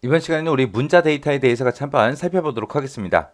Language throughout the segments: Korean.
이번 시간에는 우리 문자 데이터에 대해서 같이 한번 살펴보도록 하겠습니다.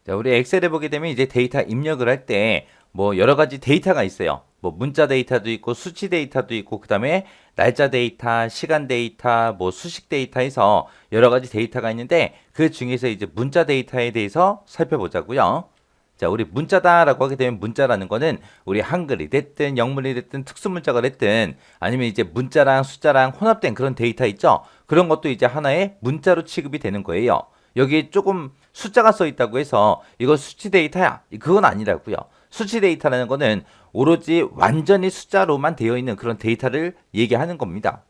자, 우리 엑셀에 보게 되면 이제 데이터 입력을 할 때 뭐 여러 가지 데이터가 있어요. 뭐 문자 데이터도 있고 수치 데이터도 있고 그다음에 날짜 데이터, 시간 데이터, 뭐 수식 데이터 해서 여러 가지 데이터가 있는데 그 중에서 이제 문자 데이터에 대해서 살펴보자고요. 자, 우리 문자다라고 하게 되면 문자라는 거는 우리 한글이 됐든 영문이 됐든 특수문자가 됐든 아니면 이제 문자랑 숫자랑 혼합된 그런 데이터 있죠? 그런 것도 이제 하나의 문자로 취급이 되는 거예요. 여기 조금 숫자가 써 있다고 해서 이거 수치 데이터야. 그건 아니라고요. 수치 데이터라는 거는 오로지 완전히 숫자로만 되어 있는 그런 데이터를 얘기하는 겁니다.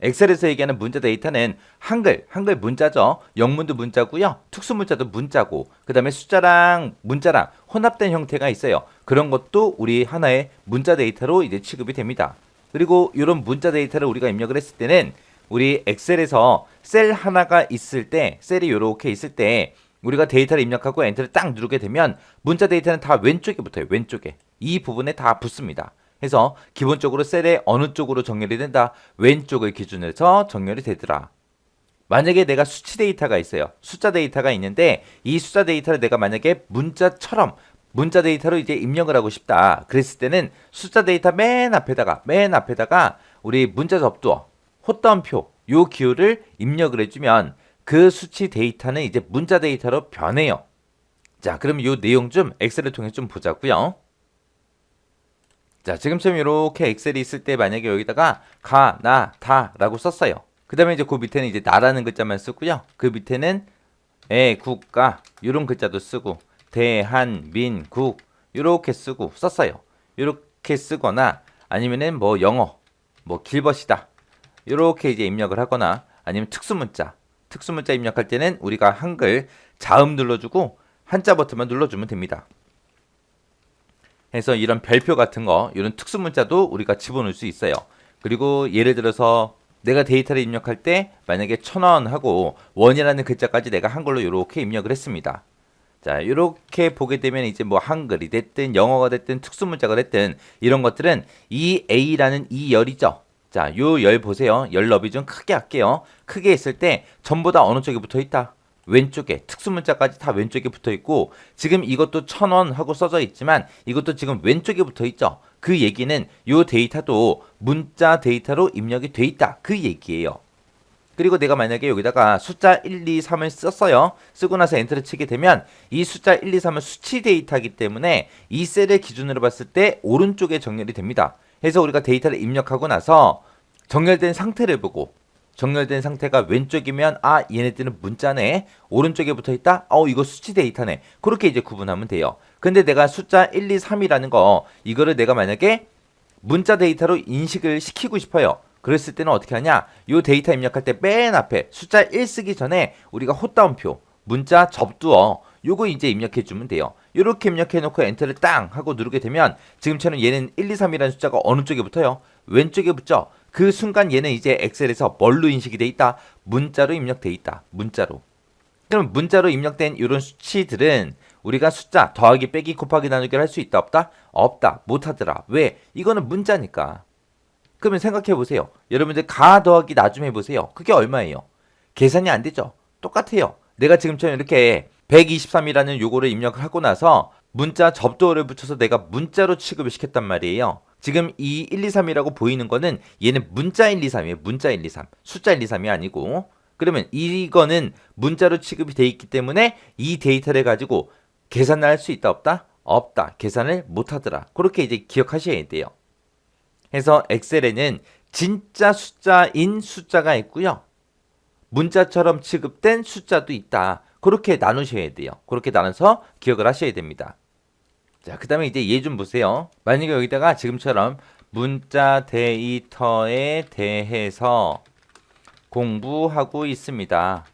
엑셀에서 얘기하는 문자 데이터는 한글 문자죠. 영문도 문자고요. 특수문자도 문자고, 그 다음에 숫자랑 문자랑 혼합된 형태가 있어요. 그런 것도 우리 하나의 문자 데이터로 이제 취급이 됩니다. 그리고 이런 문자 데이터를 우리가 입력을 했을 때는 우리 엑셀에서 셀 하나가 있을 때, 셀이 이렇게 있을 때 우리가 데이터를 입력하고 엔터를 딱 누르게 되면 문자 데이터는 다 왼쪽에 붙어요. 왼쪽에. 이 부분에 다 붙습니다. 해서 기본적으로 셀의 어느 쪽으로 정렬이 된다. 왼쪽을 기준으로 해서 정렬이 되더라. 만약에 내가 수치 데이터가 있어요. 숫자 데이터가 있는데 이 숫자 데이터를 내가 만약에 문자처럼 문자 데이터로 이제 입력을 하고 싶다. 그랬을 때는 숫자 데이터 맨 앞에다가 우리 문자 접두어, 헛다운표 요 기호를 입력을 해주면 그 수치 데이터는 이제 문자 데이터로 변해요. 자, 그럼 요 내용 좀 엑셀을 통해 좀 보자고요. 자, 지금처럼 이렇게 엑셀이 있을 때 만약에 여기다가 가, 나, 다 라고 썼어요. 그 다음에 이제 그 밑에는 이제 나라는 글자만 쓰고요. 그 밑에는 국가 이런 글자도 쓰고 대한민국 이렇게 쓰고 썼어요. 이렇게 쓰거나 아니면은 뭐 영어 뭐 길벗이다 이렇게 이제 입력을 하거나 아니면 특수문자 입력할 때는 우리가 한글 자음 눌러주고 한자 버튼만 눌러주면 됩니다. 해서 이런 별표 같은 거, 이런 특수 문자도 우리가 집어넣을 수 있어요. 그리고 예를 들어서 내가 데이터를 입력할 때 만약에 1,000원 하고 원이라는 글자까지 내가 한글로 이렇게 입력을 했습니다. 자, 이렇게 보게 되면 이제 뭐 한글이 됐든 영어가 됐든 특수 문자가 됐든 이런 것들은 이 A라는 이 열이죠. 자, 요 열 보세요. 열 너비 좀 크게 할게요. 크게 했을 때 전부 다 어느 쪽에 붙어 있다? 왼쪽에 특수문자까지 다 왼쪽에 붙어 있고 지금 이것도 1,000원 하고 써져 있지만 이것도 지금 왼쪽에 붙어 있죠. 그 얘기는 이 데이터도 문자 데이터로 입력이 돼 있다. 그 얘기예요. 그리고 내가 만약에 여기다가 숫자 1, 2, 3을 썼어요. 쓰고 나서 엔터를 치게 되면 이 숫자 1, 2, 3은 수치 데이터이기 때문에 이 셀을 기준으로 봤을 때 오른쪽에 정렬이 됩니다. 해서 우리가 데이터를 입력하고 나서 정렬된 상태를 보고 정렬된 상태가 왼쪽이면 아 얘네들은 문자네. 오른쪽에 붙어있다. 이거 수치 데이터네. 그렇게 이제 구분하면 돼요. 근데 내가 숫자 1, 2, 3이라는 거 이거를 내가 만약에 문자 데이터로 인식을 시키고 싶어요. 그랬을 때는 어떻게 하냐? 이 데이터 입력할 때 맨 앞에 숫자 1 쓰기 전에 우리가 헛다운표 문자 접두어 요거 이제 입력해 주면 돼요. 이렇게 입력해 놓고 엔터를 땅 하고 누르게 되면 지금처럼 얘는 1, 2, 3이라는 숫자가 어느 쪽에 붙어요? 왼쪽에 붙죠. 그 순간 얘는 이제 엑셀에서 뭘로 인식이 돼 있다? 문자로 입력돼 있다. 문자로. 그럼 문자로 입력된 이런 수치들은 우리가 숫자 더하기 빼기 곱하기 나누기를 할 수 있다 없다? 없다. 못하더라. 왜? 이거는 문자니까. 그러면 생각해 보세요. 여러분들 가 더하기 나 좀 해보세요. 그게 얼마예요? 계산이 안 되죠? 똑같아요. 내가 지금처럼 이렇게 123이라는 요거를 입력을 하고 나서 문자 접두어를 붙여서 내가 문자로 취급을 시켰단 말이에요. 지금 이 1, 2, 3이라고 보이는 거는 얘는 문자 1, 2, 3이에요. 문자 1, 2, 3. 숫자 1, 2, 3이 아니고. 그러면 이거는 문자로 취급이 돼 있기 때문에 이 데이터를 가지고 계산을 할 수 있다 없다? 없다. 계산을 못 하더라. 그렇게 이제 기억하셔야 돼요. 해서 엑셀에는 진짜 숫자인 숫자가 있고요. 문자처럼 취급된 숫자도 있다. 그렇게 나누셔야 돼요. 그렇게 나눠서 기억을 하셔야 됩니다. 자, 그 다음에 이제 얘 좀 보세요. 만약에 여기다가 지금처럼 문자 데이터에 대해서 공부하고 있습니다.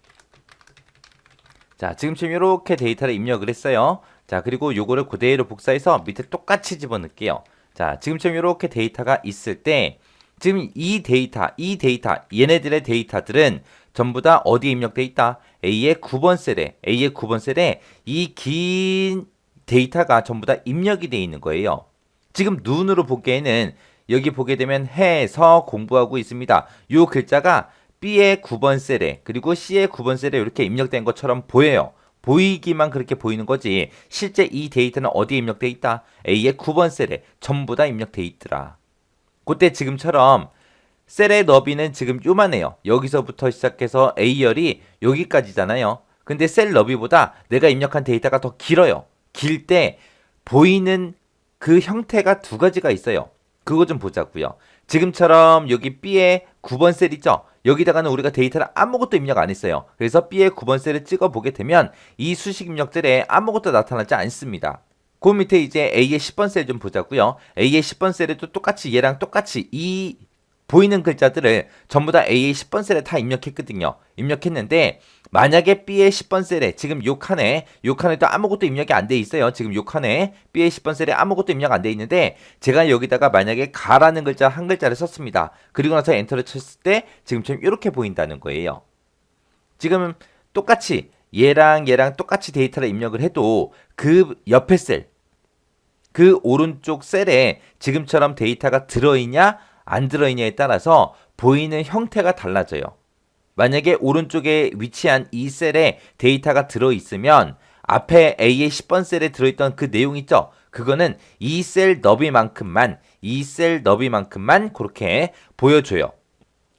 자, 지금처럼 이렇게 데이터를 입력을 했어요. 자, 그리고 요거를 그대로 복사해서 밑에 똑같이 집어넣을게요. 자, 지금처럼 이렇게 데이터가 있을 때 지금 이 데이터, 얘네들의 데이터들은 전부 다 어디에 입력돼 있다? A의 9번 셀에 이 긴 데이터가 전부 다 입력이 돼 있는 거예요. 지금 눈으로 보기에는 여기 보게 되면 해서 공부하고 있습니다. 요 글자가 B의 9번 셀에 그리고 C의 9번 셀에 이렇게 입력된 것처럼 보여요. 보이기만 그렇게 보이는 거지 실제 이 데이터는 어디에 입력돼 있다? A의 9번 셀에 전부 다 입력돼 있더라. 그때 지금처럼 셀의 너비는 지금 요만해요. 여기서부터 시작해서 A열이 여기까지잖아요. 근데 셀 너비보다 내가 입력한 데이터가 더 길어요. 길 때 보이는 그 형태가 두 가지가 있어요. 그거 좀 보자고요. 지금처럼 여기 B의 9번 셀 있죠? 여기다가는 우리가 데이터를 아무것도 입력 안 했어요. 그래서 B의 9번 셀을 찍어 보게 되면 이 수식 입력들에 아무것도 나타나지 않습니다. 그 밑에 이제 A의 10번 셀 좀 보자고요. A의 10번 셀에도 똑같이 얘랑 똑같이 이 보이는 글자들을 전부 다 A의 10번 셀에 다 입력했거든요. 입력했는데 만약에 B의 10번 셀에 지금 요 칸에도 아무것도 입력이 안 돼 있어요. 지금 요 칸에 B의 10번 셀에 아무것도 입력 안 돼 있는데 제가 여기다가 만약에 가라는 글자 한 글자를 썼습니다. 그리고 나서 엔터를 쳤을 때 지금처럼 이렇게 보인다는 거예요. 지금 똑같이 얘랑 똑같이 데이터를 입력을 해도 그 옆에 셀, 그 오른쪽 셀에 지금처럼 데이터가 들어있냐 안 들어있냐에 따라서 보이는 형태가 달라져요. 만약에 오른쪽에 위치한 이 셀에 데이터가 들어있으면 앞에 A의 10번 셀에 들어있던 그 내용 있죠? 그거는 이 셀 너비만큼만 그렇게 보여줘요.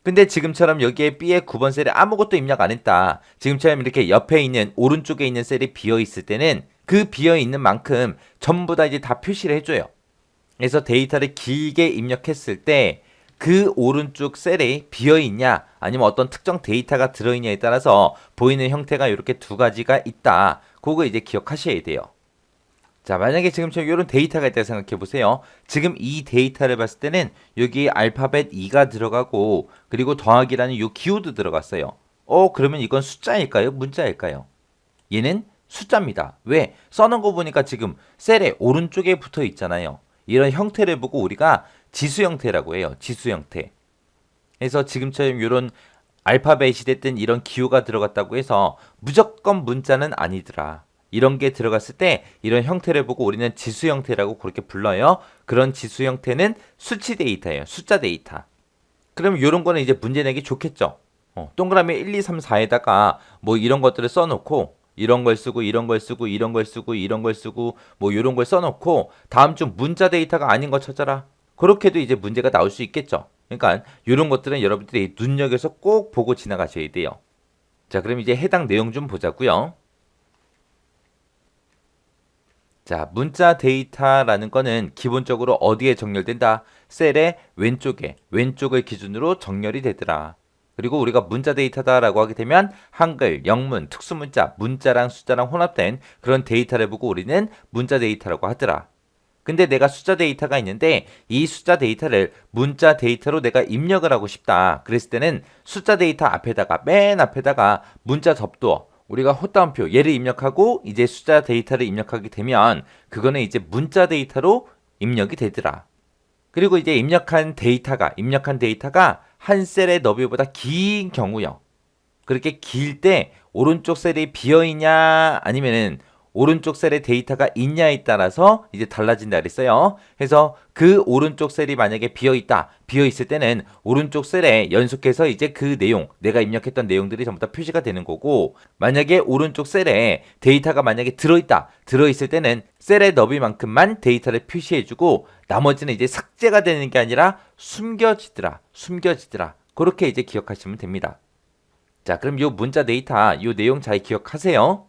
근데 지금처럼 여기에 B의 9번 셀에 아무것도 입력 안 했다. 지금처럼 이렇게 옆에 있는 오른쪽에 있는 셀이 비어 있을 때는 그 비어 있는 만큼 전부 다 이제 다 표시를 해줘요. 그래서 데이터를 길게 입력했을 때 그 오른쪽 셀에 비어 있냐 아니면 어떤 특정 데이터가 들어있냐에 따라서 보이는 형태가 이렇게 두 가지가 있다. 그거 이제 기억하셔야 돼요. 자, 만약에 지금처럼 이런 데이터가 있다고 생각해 보세요. 지금 이 데이터를 봤을 때는 여기 알파벳 2가 들어가고 그리고 더하기라는 이 기호도 들어갔어요. 그러면 이건 숫자일까요? 문자일까요? 얘는 숫자입니다. 왜? 써놓은 거 보니까 지금 셀의 오른쪽에 붙어 있잖아요. 이런 형태를 보고 우리가 지수 형태라고 해요. 지수 형태. 그래서 지금처럼 이런 알파벳이 됐든 이런 기호가 들어갔다고 해서 무조건 문자는 아니더라. 이런 게 들어갔을 때 이런 형태를 보고 우리는 지수 형태라고 그렇게 불러요. 그런 지수 형태는 수치 데이터예요. 숫자 데이터. 그럼 이런 거는 이제 문제 내기 좋겠죠. 동그라미 1, 2, 3, 4에다가 뭐 이런 것들을 써놓고 이런 걸 쓰고 이런 걸 쓰고 이런 걸 쓰고 이런 걸 쓰고 뭐 이런 걸 써놓고 다음 주 문자 데이터가 아닌 거 찾아라. 그렇게도 이제 문제가 나올 수 있겠죠. 그러니까 이런 것들은 여러분들이 눈여겨서 꼭 보고 지나가셔야 돼요. 자, 그럼 이제 해당 내용 좀 보자고요. 자, 문자 데이터라는 거는 기본적으로 어디에 정렬된다? 셀의 왼쪽을 기준으로 정렬이 되더라. 그리고 우리가 문자 데이터다라고 하게 되면 한글, 영문, 특수문자, 문자랑 숫자랑 혼합된 그런 데이터를 보고 우리는 문자 데이터라고 하더라. 근데 내가 숫자 데이터가 있는데 이 숫자 데이터를 문자 데이터로 내가 입력을 하고 싶다. 그랬을 때는 숫자 데이터 앞에다가 맨 앞에다가 문자 접두어 우리가 헛다운표 얘를 입력하고 이제 숫자 데이터를 입력하게 되면 그거는 이제 문자 데이터로 입력이 되더라. 그리고 이제 입력한 데이터가 한 셀의 너비보다 긴 경우요. 그렇게 길 때 오른쪽 셀이 비어있냐 아니면은 오른쪽 셀에 데이터가 있냐에 따라서 이제 달라진다 그랬어요. 그래서 그 오른쪽 셀이 만약에 비어있을 때는 오른쪽 셀에 연속해서 이제 그 내용, 내가 입력했던 내용들이 전부 다 표시가 되는 거고, 만약에 오른쪽 셀에 데이터가 만약에 들어있을 때는 셀의 너비만큼만 데이터를 표시해주고, 나머지는 이제 삭제가 되는 게 아니라 숨겨지더라. 그렇게 이제 기억하시면 됩니다. 자, 그럼 요 문자 데이터, 요 내용 잘 기억하세요.